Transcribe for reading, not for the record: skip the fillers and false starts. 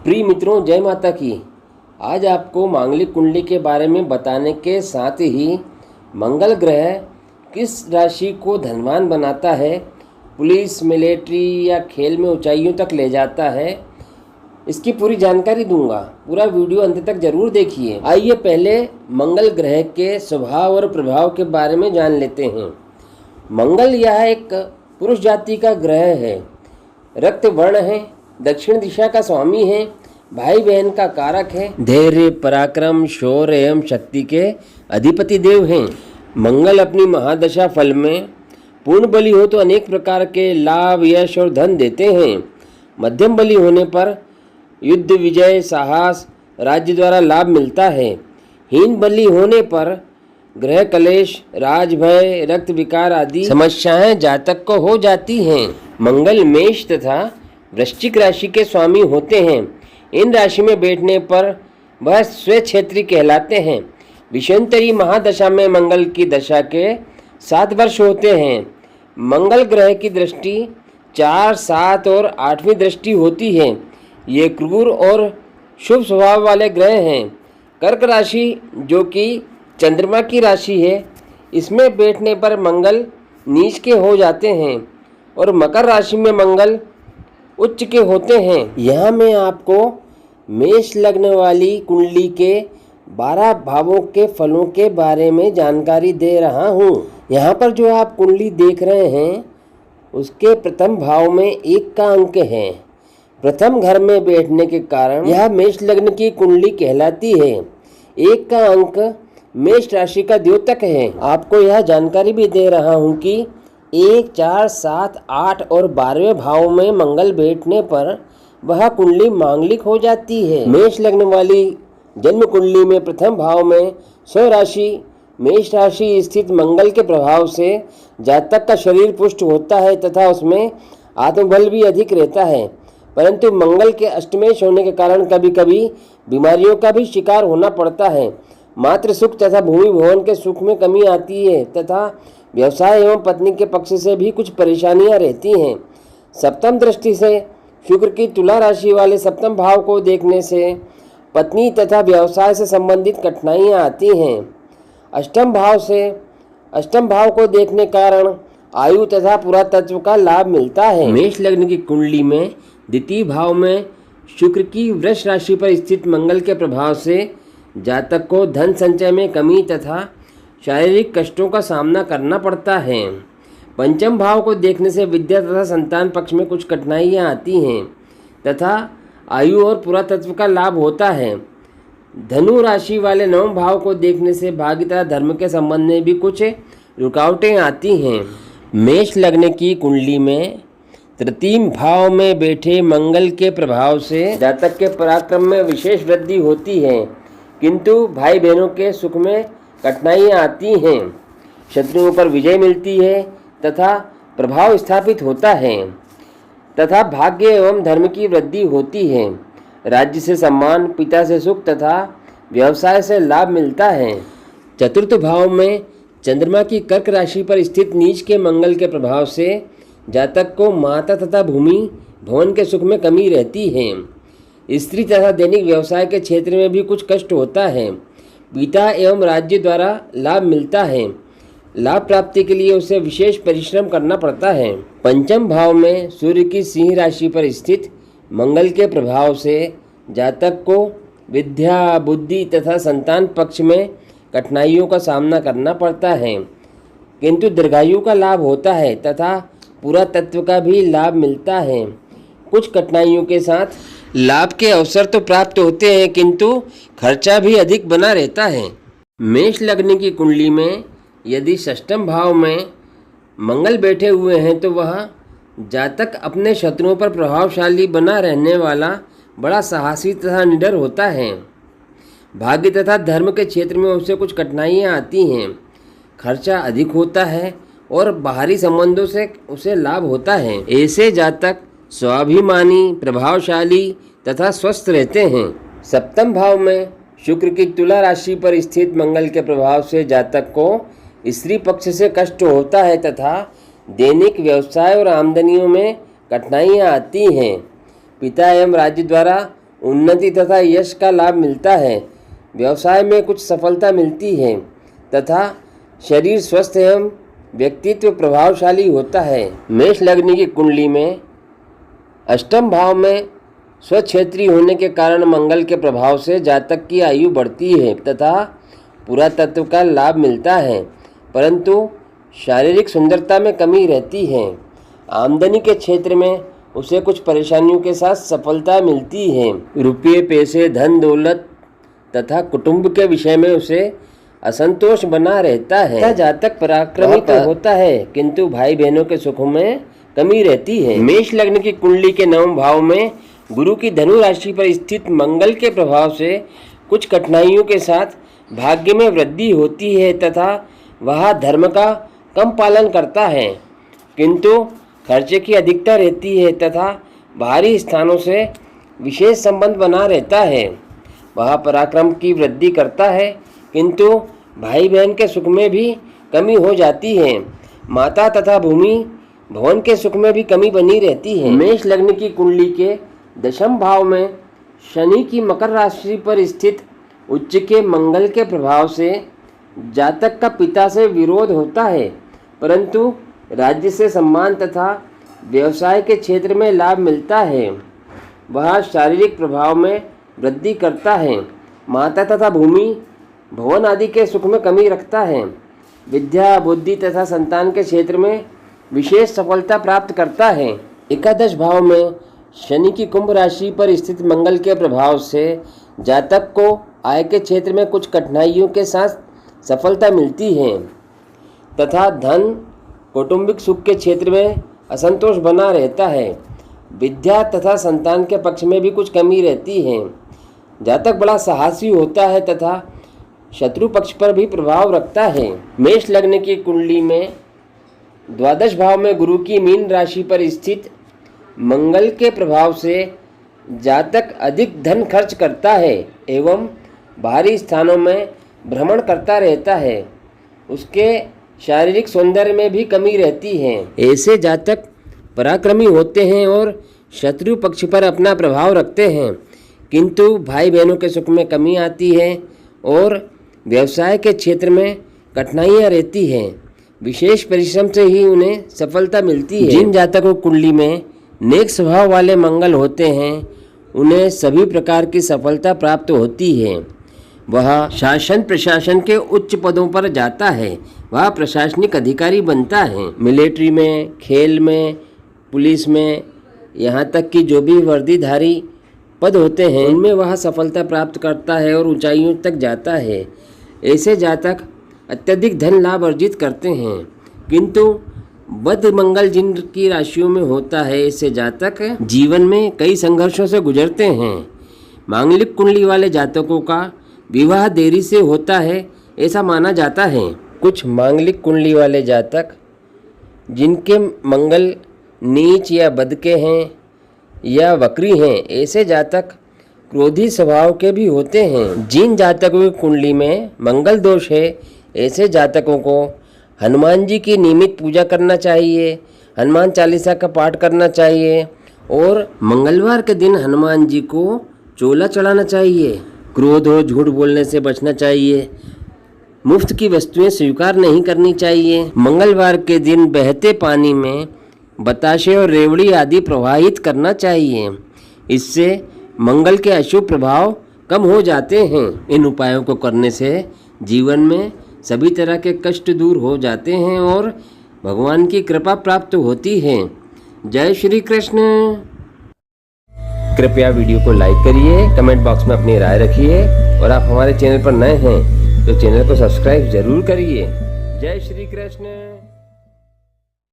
प्रिय मित्रों, जय माता की। आज आपको मांगलिक कुंडली के बारे में बताने के साथ ही मंगल ग्रह किस राशि को धनवान बनाता है, पुलिस, मिलिट्री या खेल में ऊंचाइयों तक ले जाता है, इसकी पूरी जानकारी दूंगा। पूरा वीडियो अंत तक जरूर देखिए। आइए पहले मंगल ग्रह के स्वभाव और प्रभाव के बारे में जान लेते हैं। मंगल यह एक पुरुष जाति का ग्रह है, रक्त वर्ण है, दक्षिण दिशा का स्वामी है, भाई बहन का कारक है, धैर्य, पराक्रम, शौर्य एवं शक्ति के अधिपति देव हैं। मंगल अपनी महादशा फल में पूर्ण बली हो तो अनेक प्रकार के लाभ, यश और धन देते हैं। मध्यम बली होने पर युद्ध, विजय, साहस, राज्य द्वारा लाभ मिलता है। हीन बली होने पर ग्रह कलेश, राजभय, रक्त विकार आदि समस्याएं जातक को हो जाती हैं। मंगल मेष तथा वृश्चिक राशि के स्वामी होते हैं। इन राशि में बैठने पर वह स्वक्षेत्री कहलाते हैं। विषंतरी महादशा में मंगल की दशा के 7 वर्ष होते हैं। मंगल ग्रह की दृष्टि 4, 7 और 8वीं दृष्टि होती है। ये क्रूर और शुभ स्वभाव वाले ग्रह हैं। कर्क राशि, जो कि चंद्रमा की राशि है, इसमें बैठने पर मंगल नीच के हो जाते हैं और मकर राशि में मंगल उच्च के होते हैं। यहाँ मैं आपको मेष लग्न वाली कुंडली के 12 भावों के फलों के बारे में जानकारी दे रहा हूँ। यहाँ पर जो आप कुंडली देख रहे हैं उसके प्रथम भाव में 1 का अंक है। प्रथम घर में बैठने के कारण यह मेष लग्न की कुंडली कहलाती है। 1 का अंक मेष राशि का द्योतक है। आपको यह जानकारी भी दे रहा हूँ कि 1, 4, 7, 8 और 12वें भाव में मंगल बैठने पर वह कुंडली मांगलिक हो जाती है। मेष लग्न वाली जन्म कुंडली में प्रथम भाव में स्वराशि मेष राशि स्थित मंगल के प्रभाव से जातक का शरीर पुष्ट होता है तथा उसमें आत्मबल भी अधिक रहता है। परंतु मंगल के अष्टमेश होने के कारण कभी कभी बीमारियों का भी शिकार होना पड़ता है। मातृ सुख तथा भूमि भवन के सुख में कमी आती है तथा व्यवसाय एवं पत्नी के पक्ष से भी कुछ परेशानियां रहती हैं। सप्तम दृष्टि से शुक्र की तुला राशि वाले सप्तम भाव को देखने से पत्नी तथा व्यवसाय से संबंधित कठिनाइयां आती हैं। अष्टम भाव को देखने कारण आयु तथा पुरातत्व का लाभ मिलता है। मेष लग्न की कुंडली में द्वितीय भाव में शुक्र की वृष राशि पर स्थित मंगल के प्रभाव से जातक को धन संचय में कमी तथा शारीरिक कष्टों का सामना करना पड़ता है। पंचम भाव को देखने से विद्या तथा संतान पक्ष में कुछ कठिनाइयां आती हैं तथा आयु और पुरातत्व का लाभ होता है। धनु राशि वाले नवम भाव को देखने से भाग्य तथा धर्म के संबंध में भी कुछ रुकावटें आती हैं। मेष लग्न की कुंडली में तृतीय भाव में बैठे मंगल के प्रभाव से जातक के पराक्रम में विशेष वृद्धि होती है, किंतु भाई बहनों के सुख में कठिनाइयाँ आती हैं। शत्रुओं पर विजय मिलती है तथा प्रभाव स्थापित होता है तथा भाग्य एवं धर्म की वृद्धि होती है। राज्य से सम्मान, पिता से सुख तथा व्यवसाय से लाभ मिलता है। चतुर्थ भाव में चंद्रमा की कर्क राशि पर स्थित नीच के मंगल के प्रभाव से जातक को माता तथा भूमि भवन के सुख में कमी रहती है। स्त्री तथा दैनिक व्यवसाय के क्षेत्र में भी कुछ कष्ट होता है। पिता एवं राज्य द्वारा लाभ मिलता है। लाभ प्राप्ति के लिए उसे विशेष परिश्रम करना पड़ता है। पंचम भाव में सूर्य की सिंह राशि पर स्थित मंगल के प्रभाव से जातक को विद्या, बुद्धि तथा संतान पक्ष में कठिनाइयों का सामना करना पड़ता है, किंतु दीर्घायु का लाभ होता है तथा पुरातत्व का भी लाभ मिलता है। कुछ कठिनाइयों के साथ लाभ के अवसर तो प्राप्त होते हैं, किंतु खर्चा भी अधिक बना रहता है। मेष लग्न की कुंडली में यदि षष्ठम भाव में मंगल बैठे हुए हैं तो वह जातक अपने शत्रुओं पर प्रभावशाली बना रहने वाला बड़ा साहसी तथा निडर होता है। भाग्य तथा धर्म के क्षेत्र में उसे कुछ कठिनाइयाँ आती हैं। खर्चा अधिक होता है और बाहरी संबंधों से उसे लाभ होता है। ऐसे जातक स्वाभिमानी, प्रभावशाली तथा स्वस्थ रहते हैं। सप्तम भाव में शुक्र की तुला राशि पर स्थित मंगल के प्रभाव से जातक को स्त्री पक्ष से कष्ट होता है तथा दैनिक व्यवसाय और आमदनियों में कठिनाइयाँ आती हैं। पिता एवं राज्य द्वारा उन्नति तथा यश का लाभ मिलता है, व्यवसाय में कुछ सफलता मिलती है तथा शरीर स्वस्थ एवं व्यक्तित्व प्रभावशाली होता है। मेष लग्न की कुंडली में अष्टम भाव में स्वक्षेत्री होने के कारण मंगल के प्रभाव से जातक की आयु बढ़ती है तथा पुरातत्व का लाभ मिलता है, परंतु शारीरिक सुंदरता में कमी रहती है। आमदनी के क्षेत्र में उसे कुछ परेशानियों के साथ सफलता मिलती है। रुपये, पैसे, धन दौलत तथा कुटुंब के विषय में उसे असंतोष बना रहता है। जातक पराक्रमी तो होता है, किंतु भाई बहनों के सुखों में कमी रहती है। मेष लग्न की कुंडली के 9वें भाव में गुरु की धनु राशि पर स्थित मंगल के प्रभाव से कुछ कठिनाइयों के साथ भाग्य में वृद्धि होती है तथा वह धर्म का कम पालन करता है, किंतु खर्चे की अधिकता रहती है तथा बाहरी स्थानों से विशेष संबंध बना रहता है। वह पराक्रम की वृद्धि करता है, किंतु भाई बहन के सुख में भी कमी हो जाती है। माता तथा भूमि भवन के सुख में भी कमी बनी रहती है। मेष लग्न की कुंडली के 10वें भाव में शनि की मकर राशि पर स्थित उच्च के मंगल के प्रभाव से जातक का पिता से विरोध होता है, परंतु राज्य से सम्मान तथा व्यवसाय के क्षेत्र में लाभ मिलता है। वह शारीरिक प्रभाव में वृद्धि करता है। माता तथा भूमि भवन आदि के सुख में कमी रखता है। विद्या, बुद्धि तथा संतान के क्षेत्र में विशेष सफलता प्राप्त करता है। एकादश भाव में शनि की कुंभ राशि पर स्थित मंगल के प्रभाव से जातक को आय के क्षेत्र में कुछ कठिनाइयों के साथ सफलता मिलती है तथा धन, कौटुंबिक सुख के क्षेत्र में असंतोष बना रहता है। विद्या तथा संतान के पक्ष में भी कुछ कमी रहती है। जातक बड़ा साहसी होता है तथा शत्रु पक्ष पर भी प्रभाव रखता है। मेष लग्न की कुंडली में 12वें भाव में गुरु की मीन राशि पर स्थित मंगल के प्रभाव से जातक अधिक धन खर्च करता है एवं बाहरी स्थानों में भ्रमण करता रहता है। उसके शारीरिक सौंदर्य में भी कमी रहती है। ऐसे जातक पराक्रमी होते हैं और शत्रु पक्ष पर अपना प्रभाव रखते हैं, किंतु भाई बहनों के सुख में कमी आती है और व्यवसाय के क्षेत्र में कठिनाइयाँ रहती हैं। विशेष परिश्रम से ही उन्हें सफलता मिलती है। जिन जातकों कुंडली में नेक स्वभाव वाले मंगल होते हैं, उन्हें सभी प्रकार की सफलता प्राप्त होती है। वह शासन प्रशासन के उच्च पदों पर जाता है। वह प्रशासनिक अधिकारी बनता है। मिलिट्री में, खेल में, पुलिस में, यहाँ तक कि जो भी वर्दीधारी पद होते हैं उनमें वह सफलता प्राप्त करता है और ऊंचाइयों तक जाता है। ऐसे जातक अत्यधिक धन लाभ अर्जित करते हैं, किंतु बुध मंगल जिनकी राशियों में होता है, ऐसे जातक जीवन में कई संघर्षों से गुजरते हैं। मांगलिक कुंडली वाले जातकों का विवाह देरी से होता है, ऐसा माना जाता है। कुछ मांगलिक कुंडली वाले जातक जिनके मंगल नीच या बद के हैं या वक्री हैं, ऐसे जातक क्रोधी स्वभाव के भी होते हैं। जिन जातकों की कुंडली में मंगल दोष है, ऐसे जातकों को हनुमान जी की नियमित पूजा करना चाहिए, हनुमान चालीसा का पाठ करना चाहिए और मंगलवार के दिन हनुमान जी को चोला चढ़ाना चाहिए। क्रोध हो, झूठ बोलने से बचना चाहिए। मुफ्त की वस्तुएं स्वीकार नहीं करनी चाहिए। मंगलवार के दिन बहते पानी में बताशे और रेवड़ी आदि प्रवाहित करना चाहिए। इससे मंगल के अशुभ प्रभाव कम हो जाते हैं। इन उपायों को करने से जीवन में सभी तरह के कष्ट दूर हो जाते हैं और भगवान की कृपा प्राप्त होती है। जय श्री कृष्ण। कृपया वीडियो को लाइक करिए, कमेंट बॉक्स में अपनी राय रखिए और आप हमारे चैनल पर नए हैं तो चैनल को सब्सक्राइब जरूर करिए। जय श्री कृष्ण।